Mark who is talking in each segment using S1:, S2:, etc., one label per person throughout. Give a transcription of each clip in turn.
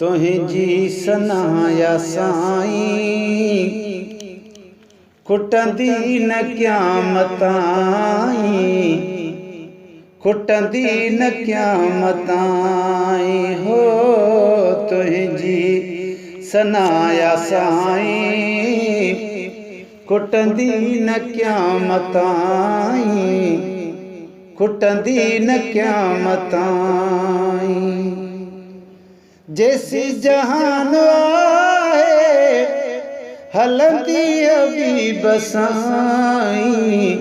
S1: तुंहिंजी सनाया साईं खुटंदी न क़यामत ताईं, खुटंदी न क़यामत ताईं हो। तुंहिंजी सनाया साईं खुटंदी न क़यामत ताईं, खुटंदी न क़यामत ताईं। जैसी जहान आहे हलंदी हबीब साईं,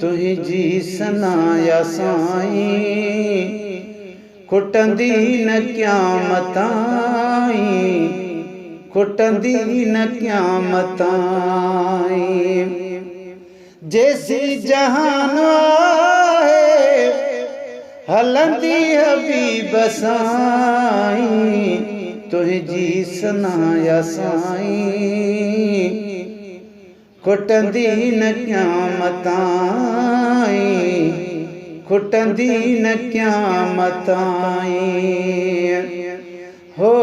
S1: तुंहिंजी सनाया साईं खुटंदी न क़यामत ताईं, खुटंदी न क़यामत ताईं। जैसी जहान आहे हलंदी हबीब साईं, तुंहिंजी सनाया साईं खुटंदी न क़यामत ताईं, खुटंदी न क़यामत ताईं हो।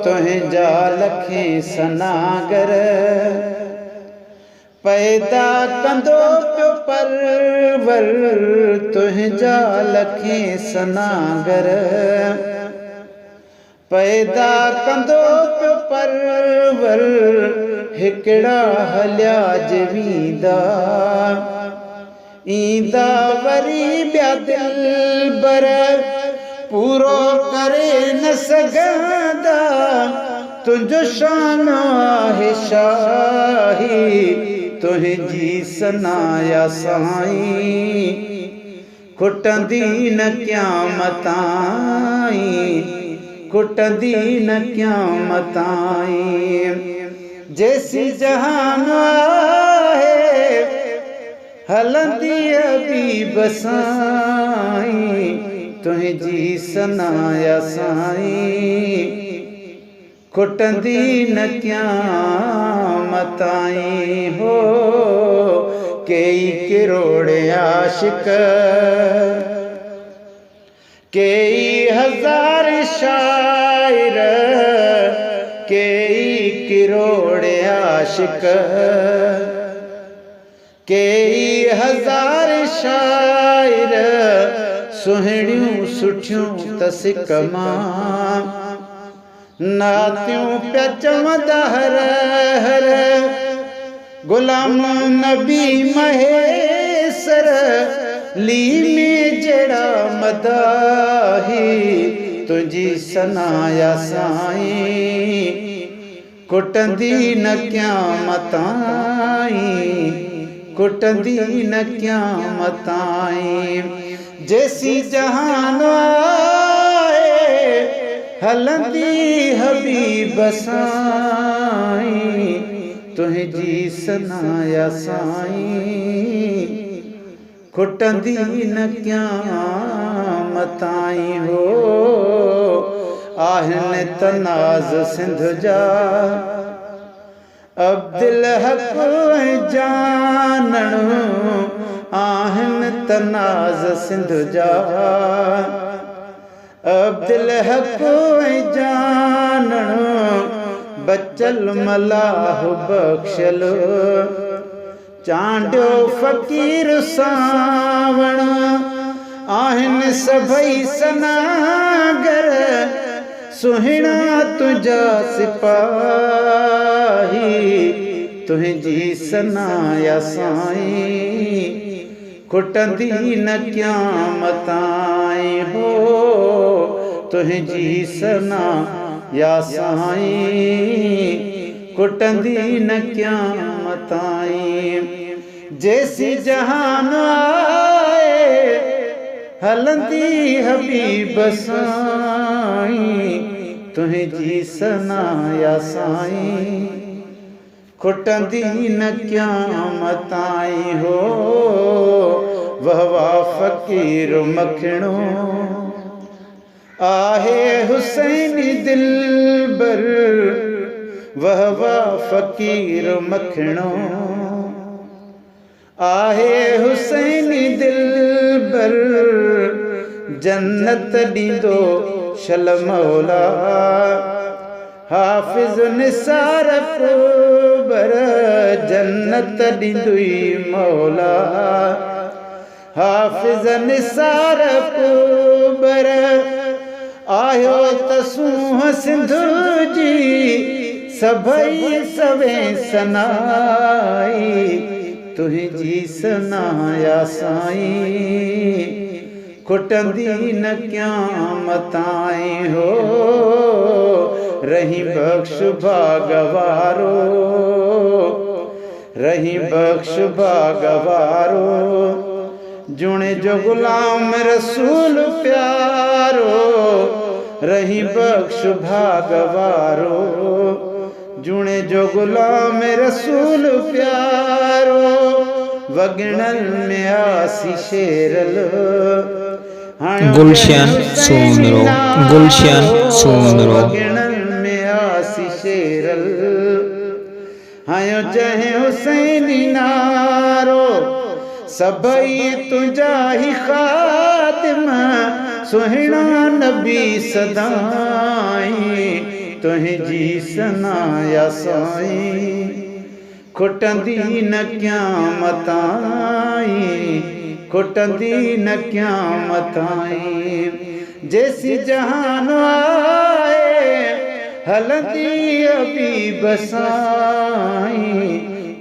S1: तुंहिंजा लखें सनागर पैदा कंदो पियो परवर, तुंहिंजा लखें सनागर पैदा कंदो पियो परवर। हिकिड़ा हलिया जवींदा ईंदा वरी ॿिया दिलबर, पूरो करे न सघंदा तुंहिंजो शान आहे शाही। तुंहिंजी सनाया साईं खुटंदी न क़यामत ताईं, खुटंदी न क़यामत ताईं। जैसी जहान आहे हलंदी हबीब साईं, तुंहिंजी सनाया साईं खुटंदी न क़यामत ताईं हो। कई किरोड़ आशिक कई हजार शायर, कई किरोड़ आशिक कई हजार शायर, सुहिणियूं सुठियूं तसिक मां नातियूं पिया चवंदा हर हर। गुलाम नबी महेसर ली में जड़ा मदाही, तुंहिंजी सनाया साईं खुटंदी न क़यामत ताईं, खुटंदी न क़यामत ताईं। जैसी जहान आहे हलंदी हबीब साईं, तुंहिंजी सनाया साईं खुटंदी न क़यामत ताईं हो। आहिनि तनाज़ सिंध जा अब्दुल हक जानण, आहिनि तनाज़ सिंध जा अब्दुल हक जानण। बचल मलाह बख्शल चांडियो फ़कीर सावण, आहिनि सभई सनागर सुहिणा तुंहिंजा सिपाही। तुंहिंजी सनाया साईं खुटंदी न क़यामत ताईं हो। तुंहिंजी सनाया साईं खुटंदी न क़यामत ताईं। जैसी जहान आहे हलंदी हबीब साईं, तुंहिंजी सनाया साईं खुटंदी न क़यामत ताईं हो। वहवा फ़कीर मखणो आहे हुसैनी दिलबर, वहवा फ़कीर मखणो आहे हुसैनी दिलबर। जन्नत ॾींदो शल मौला हाफिज निसार को बर जन्नत ॾींदुई मौला हाफिज निसार को बर आयो तसूह सिंध जी सभई सवे सनाई तुझी सनाया साईं खुटंदी न क़यामताईं हो रही बख्श भागवारो रही बख्श भागवारो जुणे जो गुलाम रसूल प्यारो रही बख्श भागवारो जुणे जो गुलाम रसूल प्यारो वगणल में आसी शेरल
S2: गुलशन सोनरो गुलशन सोनरो
S1: वगणल में आसी शेरल हायो जहे हुसैनी नारो सबई तुझा ही खातिम सुहिणा नबी सदाई तुझी सनाया साईं खुटंदी न क़यामताईं खुटंदी न क़यामताईं जैसी जहान आए हलंदी अभी बसाईं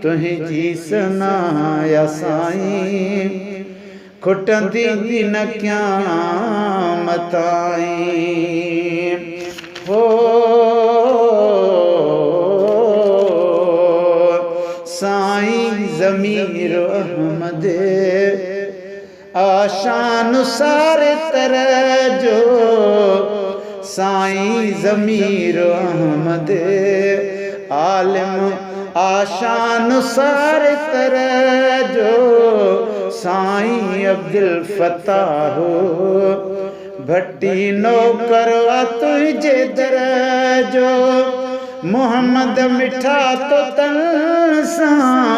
S1: तुझी सनाया साईं खुटंदी न क़यामताईं हो साईं ज़मीर अहमद आशान सारे तरह जो साईं ज़मीर अहमद आलिम आशान सारे तरह जो साईं अब्दुल फताह भट्टी नौकर तुझे दर जो मोहम्मद मिठा तो तन सां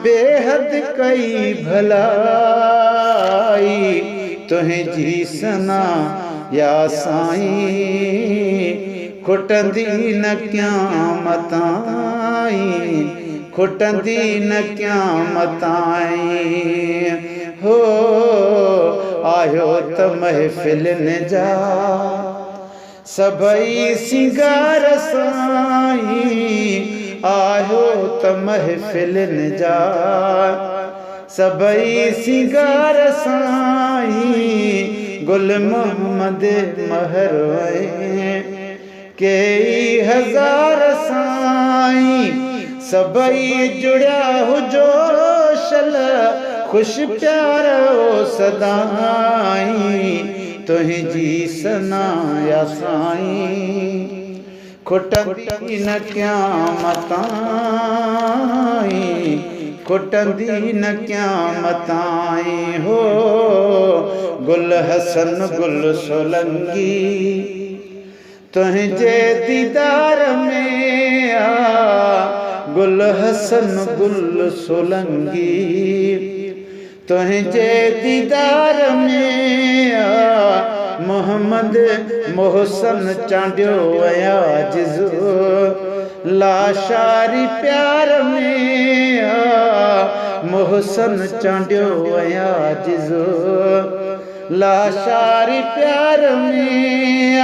S1: बेहद कई भलाई तुझी सना या साईं खुटंदी न क़यामताईं खुटंदी न क़यामताईं हो आयो त महफ़िल जा सबई सिंगार साईं आयो त महफ़िल जा सबई सिंगार साईं गुल मोहम्मद महर कई हज़ार साईं सबई जुड़िया हुजो शल खुश प्यारो सदाईं तुझी सनाया साईं खुटंदी न क़यामताईं खुटंदी न क़यामताईं हो गुल हसन गुल सोलंगी तुझे दीदार में आ गुल हसन गुल सोलंगी तुझे दीदार में आ मोहम्मद मोहसन चांडियो आजिज़ो लाशारी प्यार में आ मोहसन चांडियो आजिज़ो लाशारी प्यार में आ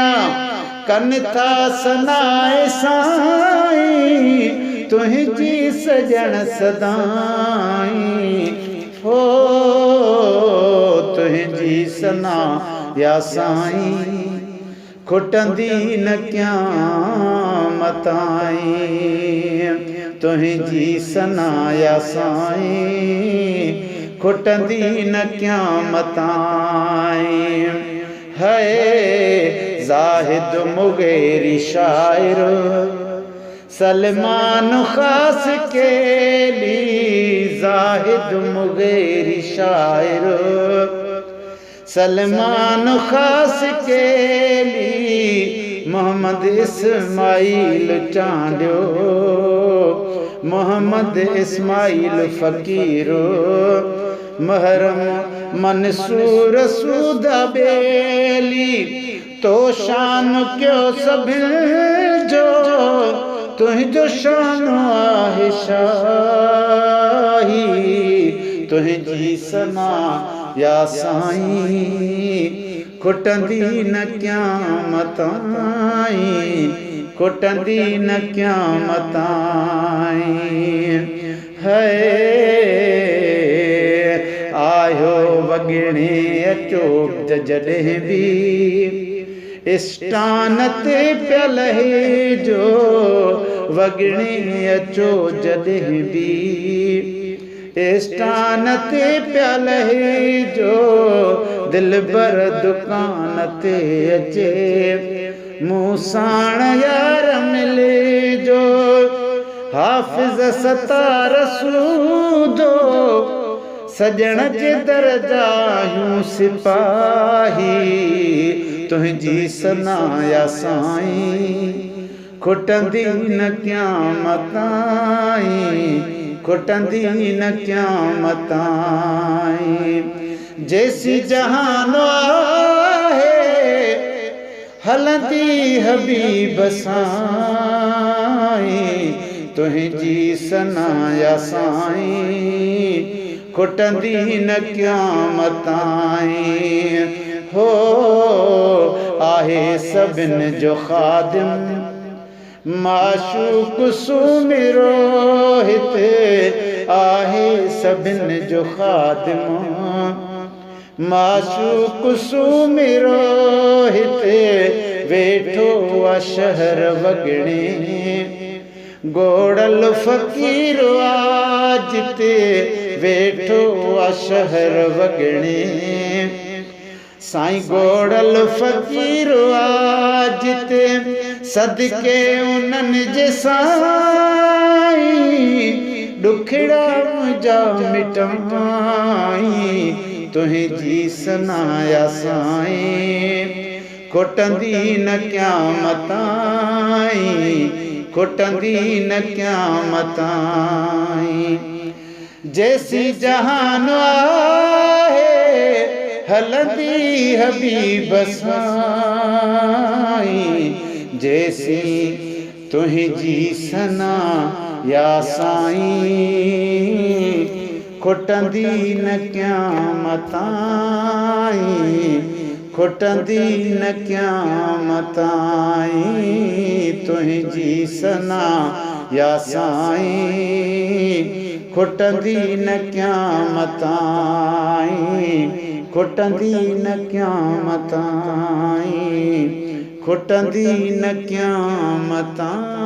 S1: कन था सनाए साईं तुझी सजन सदाईं हो तुझी सना या साईं खुटंदी न क़यामताईं तुझी सना या साईं खुटंदी न क़यामताईं है ज़ाहिद मुगेरी शायर सलमान खास के लिए ज़ाहिद मुगेरी शायर सलमान खास के लिए मोहम्मद इस्माइल चांडियो मोहम्मद इस्माइल फ़कीरो महरम मंसूर सूदा बेली तो शान क्यों सभिनि जो तुंहिंजो शान आहे शाही तुंहिंजी सना या साईं खुटंदी न क़यामत ताईं खुटंदी न क़यामत ताईं है आयो वॻिणे अचो जॾहिं बि स्टान ते पियल हे जो वॻिणे अचो जॾहिं बि स्टान ते पियल हे जो दिलबर दुकान ते अचे मूं साण यार मिले जो हाफ़िज़ सतार सूदो सजण जे दरजायूं सिपाही तुंहिंजी सना या साईं खुटंदी न क़यामत ताईं खुटंदी न क़यामत ताईं जैसी जहान आहे हलंदी हबीब साईं तुंहिंजी सना या साईं खुटंदी न क़यामत ताईं हो आहे सभिनि जो ख़ादिम माशूक़ सुमिरो हिते आहे सभिनि जो ख़ादिम माशूक़ सुमिरो हिते वेठो आहे शहर वॻिणे गोड़ल फ़क़ीर आहे जिते वेठो आहे शहर वॻिणे साईं गोड़ल फ़क़ीर आहे जिते सदके उन्हनि जे साईं ॾुखड़ा मुंहिंजा मिटाईं तुंहिंजी सना या साईं खुटंदी न क़यामत ताईं खुटंदी न क़यामत ताईं जैसी जहान आहे हलंदी हबीब साईं जैसी तुंहिंजी सना या साईं खुटंदी न क़यामत ताईं खुटंदी न क़यामत ताईं तुंहिंजी सना या साईं खुटंदी न क़यामत ताईं खुटंदी न क़यामत ताईं खुटंदी न क़यामत ताईं।